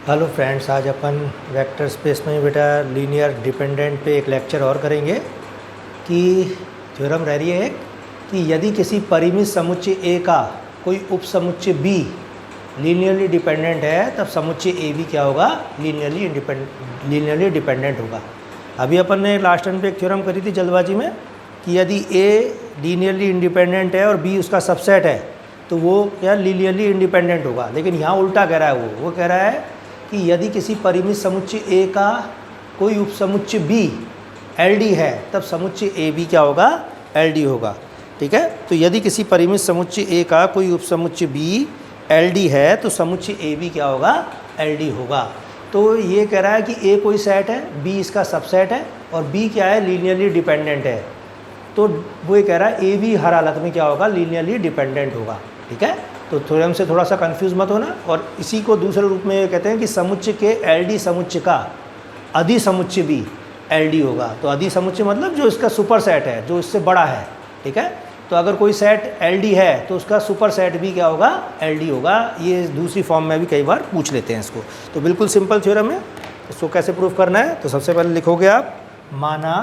Hello friends, आज अपन vector space में बेटा लीनियर डिपेंडेंट पे एक लेक्चर और करेंगे कि थ्योरम रह रही है एक कि यदि किसी परिमित समुच्चय ए का कोई उपसमुच्चय बी लीनियरली डिपेंडेंट है तब समुच्चय ए भी क्या होगा, लीनियरली डिपेंडेंट होगा। अभी अपन ने लास्ट टाइम पे एक थ्योरम करी थी जल्दबाजी में कि यदि ए लीनियरली इंडिपेंडेंट है और बी उसका सबसेट है तो वो क्या लीनियरली इंडिपेंडेंट होगा। लेकिन यहाँ उल्टा कह रहा है, वो कह रहा है कि यदि किसी परिमित समुच्चय ए का कोई उपसमुच्चय बी एलडी है तब समुच्चय ए भी क्या होगा, एलडी होगा। ठीक है, तो यदि किसी परिमित समुच्चय ए का कोई उपसमुच्चय बी एलडी है तो समुच्चय ए भी क्या होगा, एलडी होगा। तो ये कह रहा है कि ए कोई सेट है, बी इसका सबसेट है और बी क्या है, लीनियरली डिपेंडेंट है। तो वो ये कह रहा है ए भी हर हालत में क्या होगा, लीनियरली डिपेंडेंट होगा। ठीक है, तो थ्योरम से थोड़ा सा कंफ्यूज मत होना। और इसी को दूसरे रूप में कहते हैं कि समुच्चय के एलडी समुच्चय का अधिसमुच्चय भी एलडी होगा। तो अधिसमुच्चय मतलब जो इसका सुपर सेट है, जो इससे बड़ा है। ठीक है, तो अगर कोई सेट एलडी है तो उसका सुपर सेट भी क्या होगा, एलडी होगा। ये दूसरी फॉर्म में भी कई बार पूछ लेते हैं इसको। तो बिल्कुल सिंपल थ्योरम है। इसको कैसे प्रूफ करना है, तो सबसे पहले लिखोगे आप, माना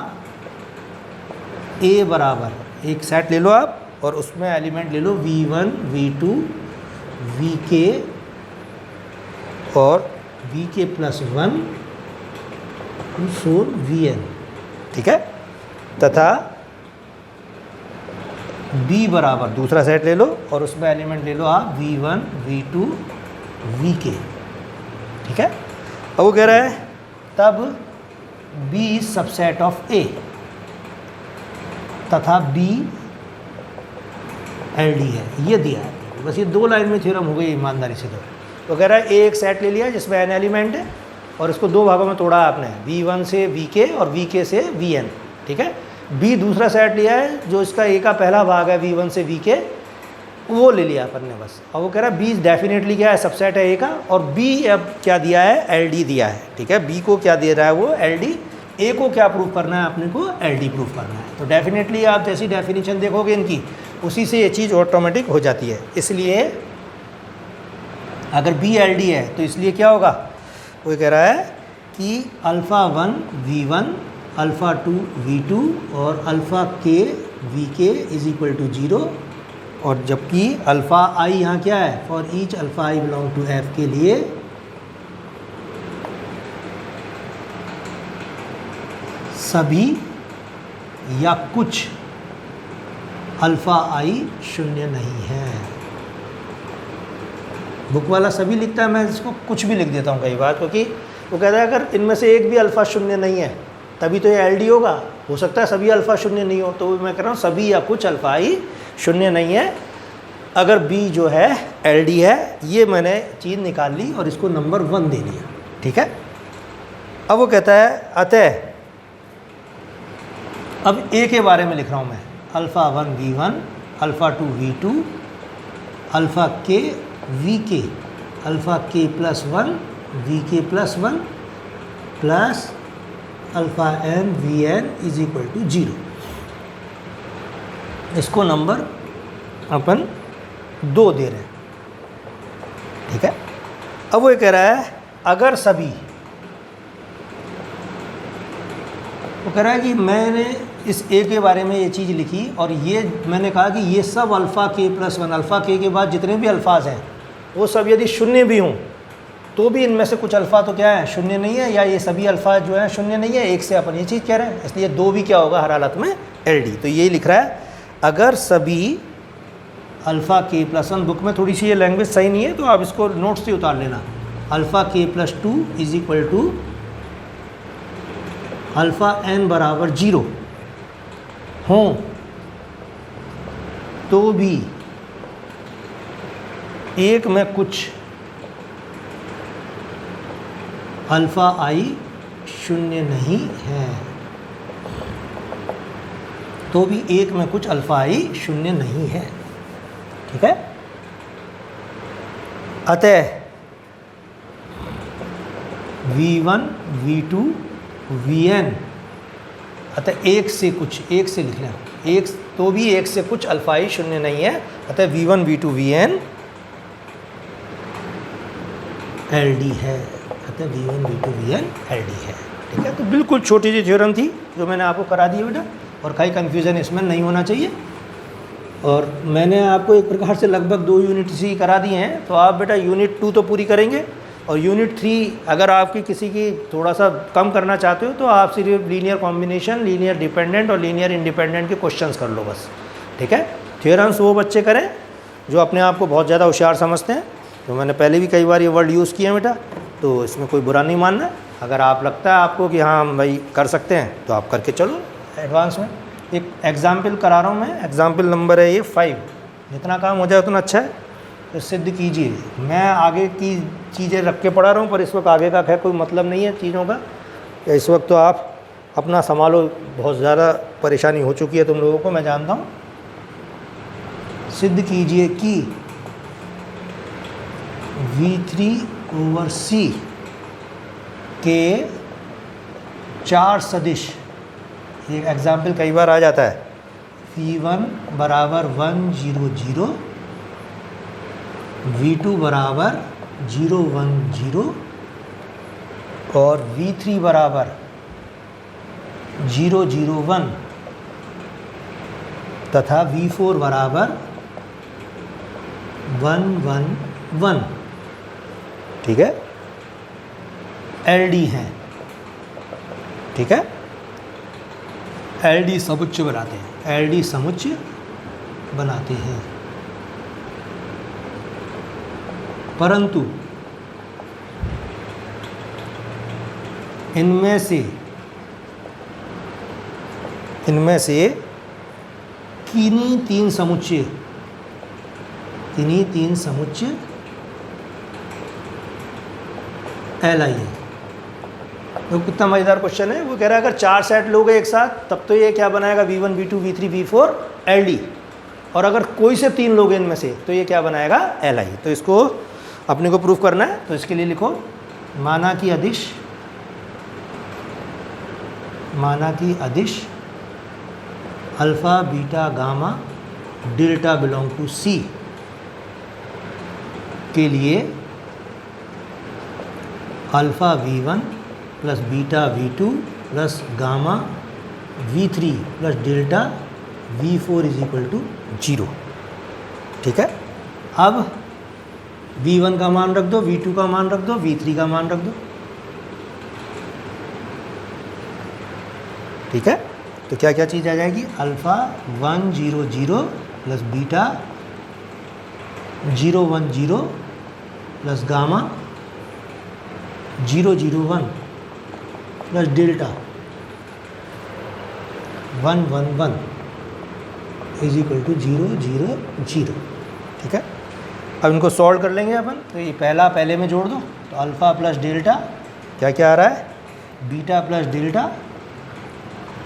ए बराबर एक सेट ले लो आप और उसमें एलिमेंट ले लो v1, v2, vk और vk प्लस 1 सोल vn। ठीक है, तथा b बराबर दूसरा सेट ले लो और उसमें एलिमेंट ले लो आप v1, v2, vk। ठीक है, अब वो कह रहा है तब b सबसेट ऑफ a तथा b एलडी है, ये दिया है। बस ये दो लाइन में थ्योरम हो गई ईमानदारी से। तो कह रहा है ए एक सेट ले लिया जिसमें एन एलिमेंट है और इसको दो भागों में तोड़ा आपने, v1 से vk और vk से vn। ठीक है, b दूसरा सेट लिया है जो इसका ए का पहला भाग है v1 से vk, वो ले लिया अपन ने बस। और वो कह रहा है b डेफिनेटली क्या है, सबसेट है ए का, और b अब क्या दिया है, एलडी दिया है। ठीक है, b को क्या दे रहा है वो, एलडी। ए को क्या प्रूफ करना है अपने को, एलडी प्रूफ करना है। तो डेफिनेटली आप जैसी डेफिनेशन देखोगे इनकी, उसी से ये चीज़ ऑटोमेटिक हो जाती है। इसलिए अगर बी एलडी है तो इसलिए क्या होगा, वो कह रहा है कि अल्फ़ा 1 v1, अल्फ़ा 2 v2 और alpha k vk is equal to 0। और जबकि अल्फ़ा आई यहाँ क्या है, for each alpha I belong to f के लिए सभी या कुछ अल्फ़ा आई शून्य नहीं है। बुक वाला सभी लिखता है, मैं इसको कुछ भी लिख देता हूँ कई बार, क्योंकि वो कहता है अगर इनमें से एक भी अल्फ़ा शून्य नहीं है तभी तो ये एलडी होगा। हो सकता है सभी अल्फ़ा शून्य नहीं हो, तो मैं कह रहा हूँ सभी या कुछ अल्फ़ा आई शून्य नहीं है। अगर बी जो है एलडी है, ये मैंने चीज़ निकाल ली और इसको नंबर 1 दे दिया। ठीक है, अब वो कहता है अतः अब ए के बारे में लिख रहा हूँ मैं, alpha 1 v1, alpha 2 v2, alpha k vk, alpha k plus 1 vk plus 1 plus alpha n vn is equal to 0। इसको नंबर अपन 2 दे रहे हैं। ठीक है, अब वो ये कह रहा है अगर सभी, वो कह रहा है कि मैंने इस ए के बारे में ये चीज़ लिखी और ये मैंने कहा कि ये सब alpha k plus 1, alpha k के बाद जितने भी अल्फाज हैं वो सब यदि शून्य भी हों तो भी इनमें से कुछ अल्फ़ा तो क्या है, शून्य नहीं है, या ये सभी अल्फाज जो हैं शून्य नहीं है। एक से अपन ये चीज़ कह रहे हैं, इसलिए 2 भी क्या होगा हर हालत में, एलडी। तो ये लिख रहा है अगर सभी अल्फ़ा k प्लस 1, बुक में थोड़ी सी ये लैंग्वेज सही नहीं है तो आप इसको नोट्स से उतार लेना, alpha k plus 2 is equal to alpha n बराबर 0 हों तो भी एक में कुछ अल्फ़ा आई शून्य नहीं है, तो भी एक में कुछ अल्फ़ा आई शून्य नहीं है। ठीक है, अतः v1, v2, vn, अतः एक से कुछ, एक से लिख लें, एक तो भी एक से कुछ अल्फ़ा आई शून्य नहीं है। अतः v1, v2, vn एलडी है। अतः V1 V2 Vn LD है। ठीक है, तो बिल्कुल छोटी सी थ्योरम थी जो मैंने आपको करा दी है बेटा, और कहीं कन्फ्यूज़न इसमें नहीं होना चाहिए। और मैंने आपको एक प्रकार से लगभग 2 यूनिट ही करा दिए हैं, तो आप बेटा यूनिट 2 तो पूरी करेंगे, और यूनिट 3 अगर आपकी किसी की थोड़ा सा कम करना चाहते हो तो आप सिर्फ लीनियर कॉम्बिनेशन, लीनियर डिपेंडेंट और लीनियर इंडिपेंडेंट के क्वेश्चंस कर लो बस। ठीक है, थ्योरम्स वो बच्चे करें जो अपने आप को बहुत ज़्यादा होशियार समझते हैं। तो मैंने पहले भी कई बार ये वर्ड यूज़ किए हैं बेटा, तो इसमें कोई बुरा नहीं मानना। अगर आप लगता है आपको कि हाँ भाई कर सकते हैं तो आप करके चलो एडवांस में। एक एग्ज़ाम्पल करा रहा हूँ मैं, एग्ज़ाम्पल नंबर है ये 5। जितना काम हो जाए उतना अच्छा है, तो सिद्ध कीजिए। मैं आगे की चीज़ें रख के पढ़ा रहा हूँ, पर इस वक्त आगे का खैर कोई मतलब नहीं है चीज़ों का। इस वक्त तो आप अपना संभालो, बहुत ज़्यादा परेशानी हो चुकी है तुम लोगों को, मैं जानता हूँ। सिद्ध कीजिए कि V3/C के 4 सदिश, ये एग्जाम्पल कई बार आ जाता है, V1 बराबर 1 0 0, V2 बराबर 0 1 0 और V3 बराबर 0 0 1 तथा V4 बराबर 1 1 1। ठीक है, LD हैं। ठीक है, LD समुच्चय बनाते हैं, LD समुच्चय बनाते हैं। परंतु इनमें से किन्हीं तीन समुच्चय LI है। तो कितना मज़ेदार क्वेश्चन है। वो कह रहा है अगर 4 सेट लोगे एक साथ तब तो ये क्या बनाएगा, V1 V2 V3 V4 LD, और अगर कोई से 3 लोगे इनमें से तो ये क्या बनाएगा, LI। तो इसको अपने को प्रूफ करना है, तो इसके लिए लिखो माना कि अदिश alpha beta gamma delta belong to C के लिए alpha V1 plus beta V2 plus gamma V3 plus delta V4 is equal to 0। ठीक है, अब V1 का मान रख दो, V2 का मान रख दो, V3 का मान रख दो। ठीक है, तो क्या क्या चीज़ आ जाएगी, alpha 1 0 0 plus beta 0 1 0 plus gamma 0 0 1 plus delta 1 1 1 is equal to 0 0 0। ठीक है, अब इनको सॉल्व कर लेंगे अपन। तो ये पहला पहले में जोड़ दो, तो अल्फ़ा प्लस डेल्टा क्या क्या आ रहा है, बीटा प्लस डेल्टा,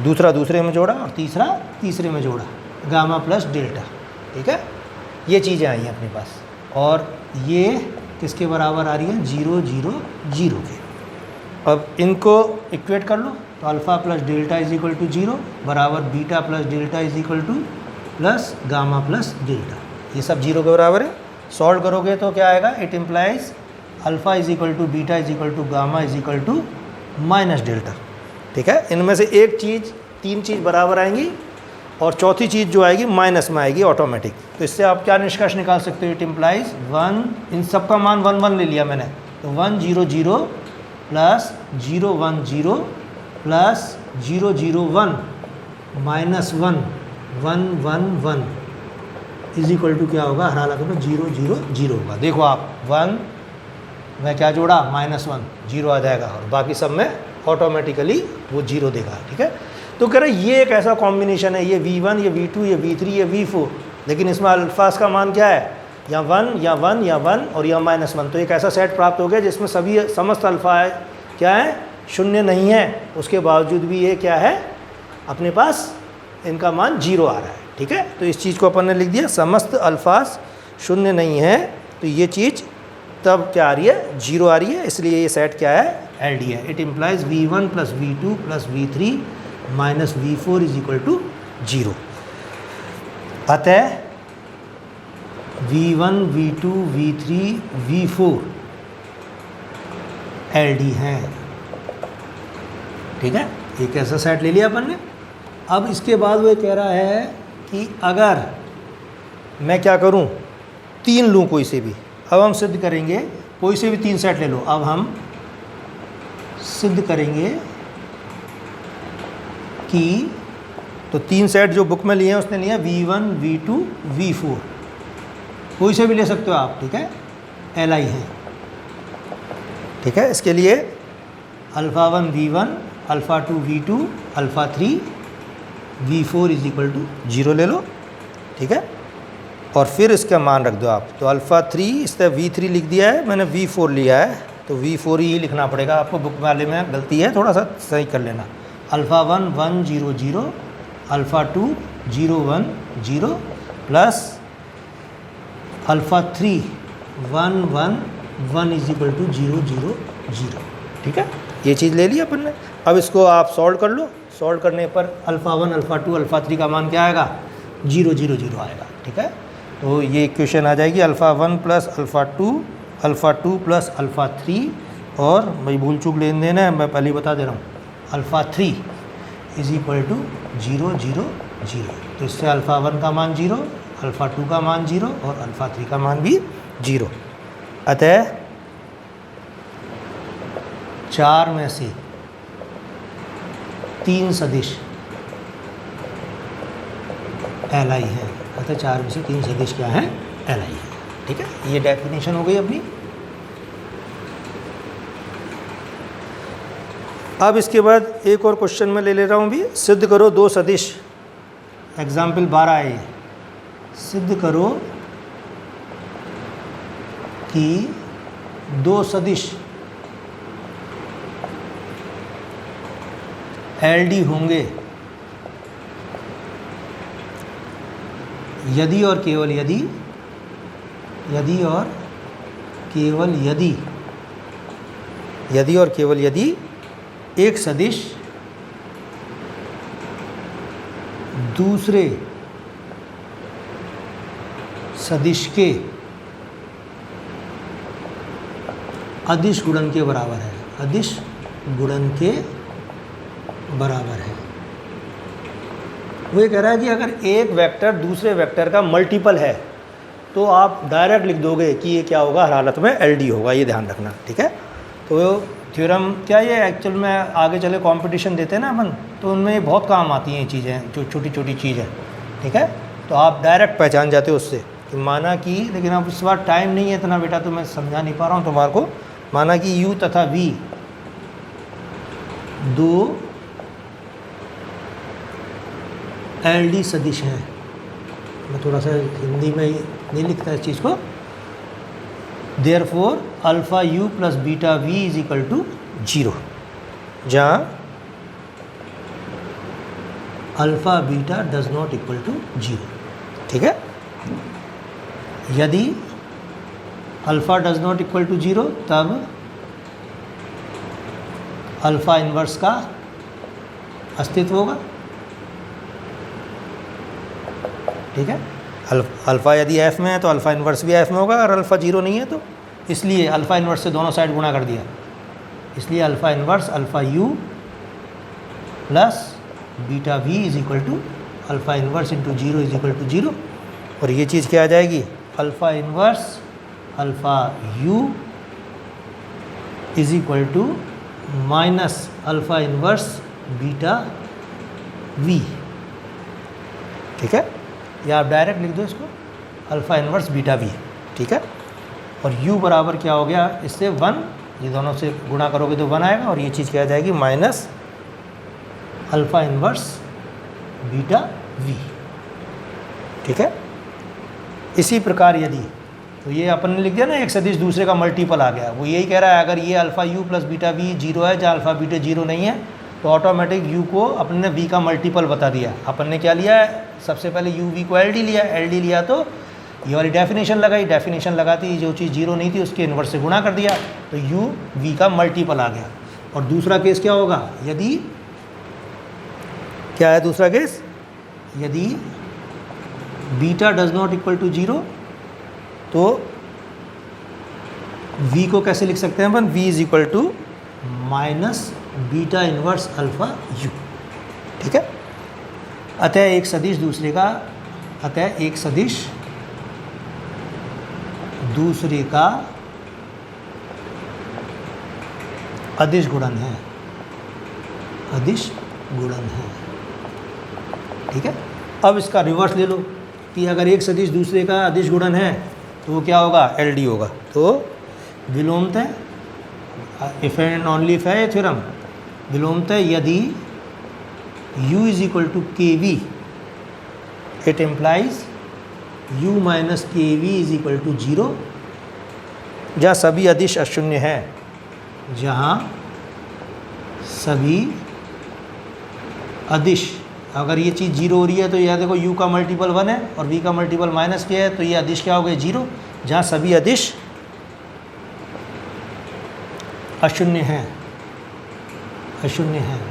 दूसरा दूसरे में जोड़ा और तीसरा तीसरे में जोड़ा, गामा प्लस डेल्टा। ठीक है, ये चीज़ें आई हैं अपने पास, और ये किसके बराबर आ रही है, 0 0 0 के। अब इनको इक्वेट कर लो, तो alpha plus delta is equal to 0 बराबर beta plus delta is equal to plus gamma plus delta, ये सब 0 के बराबर है। सॉल्व करोगे तो क्या आएगा, it implies alpha is equal to beta is equal to gamma is equal to minus delta. ठीक है, इनमें से एक चीज़, 3 चीज़ बराबर आएंगी और चौथी चीज़ जो आएगी माइनस में आएगी ऑटोमेटिक। तो इससे आप क्या निष्कर्ष निकाल सकते हो, इट इम्प्लाइज 1, इन सब का मान 1 1 ले लिया मैंने, तो 1 0 0 plus 0 1 0 plus 0 0 1 minus 1 1 1 1 is equal to क्या होगा, हरा लगा 0 0 0 होगा। देखो आप 1 में क्या जोड़ा, -1, 0 आ जाएगा, और बाकी सब में ऑटोमेटिकली वो 0 देगा। ठीक है, तो कह रहे ये एक ऐसा कॉम्बिनेशन है, ये V1 ये V2 ये V3 ये V4, लेकिन इसमें अल्फास का मान क्या है, या 1 या 1 या 1 और या -1। तो एक ऐसा सेट प्राप्त हो गया जिसमें सभी समस्त अल्फ़ा है क्या है, शून्य नहीं है, उसके बावजूद भी ये क्या है, अपने पास इनका मान 0 आ रहा है। ठीक है, तो इस चीज़ को अपन ने लिख दिया, समस्त अल्फास शून्य नहीं है, तो ये चीज़ तब क्या आ रही है, 0 आ रही है, इसलिए ये सेट क्या है, LD है। It implies V1 plus V2 plus V3 minus V4 is equal to 0। अतः V1 V2 V3 V4 L D हैं। ठीक है, एक ऐसा सेट ले लिया अपन ने। अब इसके बाद वो कह रहा है कि अगर मैं क्या करूं, 3 लूं कोई से भी। अब हम सिद्ध करेंगे, कोई से भी 3 सेट ले लो। अब हम सिद्ध करेंगे कि तो 3 सेट जो बुक में लिए हैं उसने लिया V1 V2 V4, कोई से भी ले सकते हो आप। ठीक है, Li है। ठीक है, इसके लिए alpha 1 V1 alpha 2 V2 alpha 3 V4 is equal to 0 ले लो। ठीक है, और फिर इसका मान रख दो आप। तो अल्फ़ा 3 इस तरह V3 लिख दिया है, मैंने V4 लिया है, तो V4 ही लिखना पड़ेगा आपको। बुक वाले में गलती है, थोड़ा सा सही कर लेना। Alpha 1 1 0 0 alpha 2 0 1 0 plus alpha 3 1 1 1 is equal to 0 0 0। ठीक है, ये चीज़ ले ली अपन ने। अब इसको आप सॉल्व कर लो। सॉल्व करने पर अल्फ़ा 1 अल्फ़ा 2 अल्फ़ा 3 का मान क्या आएगा, 0 0 0 आएगा। ठीक है, तो ये इक्वेशन आ जाएगी alpha 1 plus alpha 2 plus alpha 3, और भाई भूल चूक लेन देना है, मैं पहले ही बता दे रहा हूँ, अल्फ़ा 3 इज इक्वल टू 0 0 0। तो इससे अल्फ़ा 1 का मान 0, अल्फ़ा 2 का मान 0 और अल्फ़ा 3 का मान भी 0। अतः 4 में से 3 सदिश Li है। अतः 4 में से 3 सदिश क्या है, Li है। ठीक है, ये डेफिनेशन हो गई अपनी। अब इसके बाद एक और क्वेश्चन में ले रहा हूँ भी। सिद्ध करो 2 सदिश, एग्जाम्पल 12 है। सिद्ध करो कि 2 सदिश LD होंगे यदि और केवल यदि, यदि और केवल यदि, यदि और केवल यदि एक सदिश दूसरे सदिश के अदिश गुणन के बराबर है। अदिश गुणन के बराबर है। वो ये कह रहा है कि अगर एक वेक्टर दूसरे वेक्टर का मल्टीपल है तो आप डायरेक्ट लिख दोगे कि ये क्या होगा, हर हालत में LD होगा, ये ध्यान रखना। ठीक है, तो थ्योरम क्या ये एक्चुअल में आगे चले कंपटीशन देते हैं ना अपन, तो उनमें ये बहुत काम आती हैं ये चीज़ें, जो छोटी छोटी चीज़ें। ठीक है, तो आप डायरेक्ट पहचान जाते हो उससे कि माना कि, लेकिन अब इस बार टाइम नहीं है इतना बेटा, तो मैं समझा नहीं पा रहा हूँ तुम्हारे को। माना कि U तथा V 2 LD सदिश हैं। मैं थोड़ा सा हिंदी में नहीं लिखता इस चीज़ को। Therefore alpha U plus beta V is equal to 0, जहाँ alpha beta does not equal to 0। ठीक है, यदि alpha does not equal to 0 तब अल्फ़ा इन्वर्स का अस्तित्व होगा। ठीक है, अल्फ़ा यदि F में है तो अल्फ़ा इन्वर्स भी F में होगा, और अल्फ़ा 0 नहीं है तो, इसलिए अल्फ़ा इन्वर्स से दोनों साइड गुणा कर दिया, इसलिए alpha inverse alpha U plus beta V is equal to alpha inverse into 0 is equal to 0। और ये चीज़ क्या आ जाएगी, alpha inverse alpha U is equal to minus alpha inverse beta V। ठीक है, या आप डायरेक्ट लिख दो इसको, अल्फ़ा इन्वर्स बीटा V। ठीक है, और U बराबर क्या हो गया, इससे 1, ये दोनों से गुणा करोगे तो 1 आएगा, और ये चीज़ क्या आ जाएगी, minus alpha inverse beta V। ठीक है, इसी प्रकार यदि, तो ये अपन ने लिख दिया ना, एक सदिश दूसरे का मल्टीपल आ गया। वो यही कह रहा है, अगर ये alpha U plus beta V 0 है, जहाँ अल्फ़ा बीटा 0 नहीं है, तो ऑटोमेटिक U को अपन ने V का मल्टीपल बता दिया। अपन ने क्या लिया है, सबसे पहले V को LD लिया, LD लिया तो ये वाली डेफिनेशन लगाई, डेफिनेशन लगाती जो चीज़ 0 नहीं थी उसके इन्वर्स से गुणा कर दिया, तो U V का मल्टीपल आ गया। और दूसरा केस क्या होगा, यदि क्या है दूसरा केस, यदि beta does not equal to 0, तो V को कैसे लिख सकते हैं अपन, V is equal to minus beta inverse alpha U. ठीक है, अतः एक सदिश दूसरे का अदिश गुणन है, ठीक है। अब इसका रिवर्स ले लो कि अगर एक सदिश दूसरे का अदिश गुणन है तो वो क्या होगा, LD होगा। तो विलोमतः, इफ एंड ओनली इफ है थ्योरम, विलोमतः यदि U is equal to KV, it implies U minus KV is equal to 0, जहाँ सभी अदिश अशून्य है, अगर ये चीज़ 0 हो रही है तो यह देखो U का मल्टीपल 1 है और V का मल्टीपल माइनस क्या है, तो ये अदिश क्या हो गए 0, जहाँ सभी अदिश अशून्य हैं,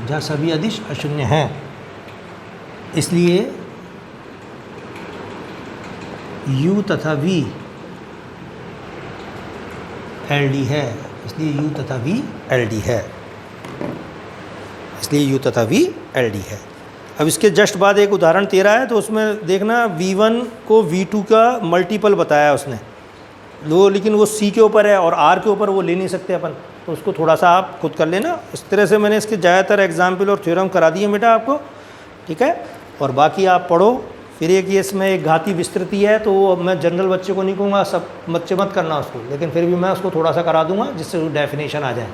जहाँ सभी अदिश अशून्य हैं। इसलिए U तथा V LD है, इसलिए U तथा V LD है। अब इसके जस्ट बाद एक उदाहरण 13 है, तो उसमें देखना V1 को V2 का मल्टीपल बताया उसने, लेकिन वो C के ऊपर है और R के ऊपर वो ले नहीं सकते अपन, तो उसको थोड़ा सा आप खुद कर लेना। इस तरह से मैंने इसके ज़्यादातर एग्जाम्पल और थ्योरम करा दिए बेटा आपको, ठीक है। और बाकी आप पढ़ो। फिर एक ये इसमें एक घाती विस्तृति है, तो वो मैं जनरल बच्चे को नहीं कहूँगा, सब बच्चे मत करना उसको, लेकिन फिर भी मैं उसको थोड़ा सा करा दूँगा जिससे डेफिनेशन आ जाए।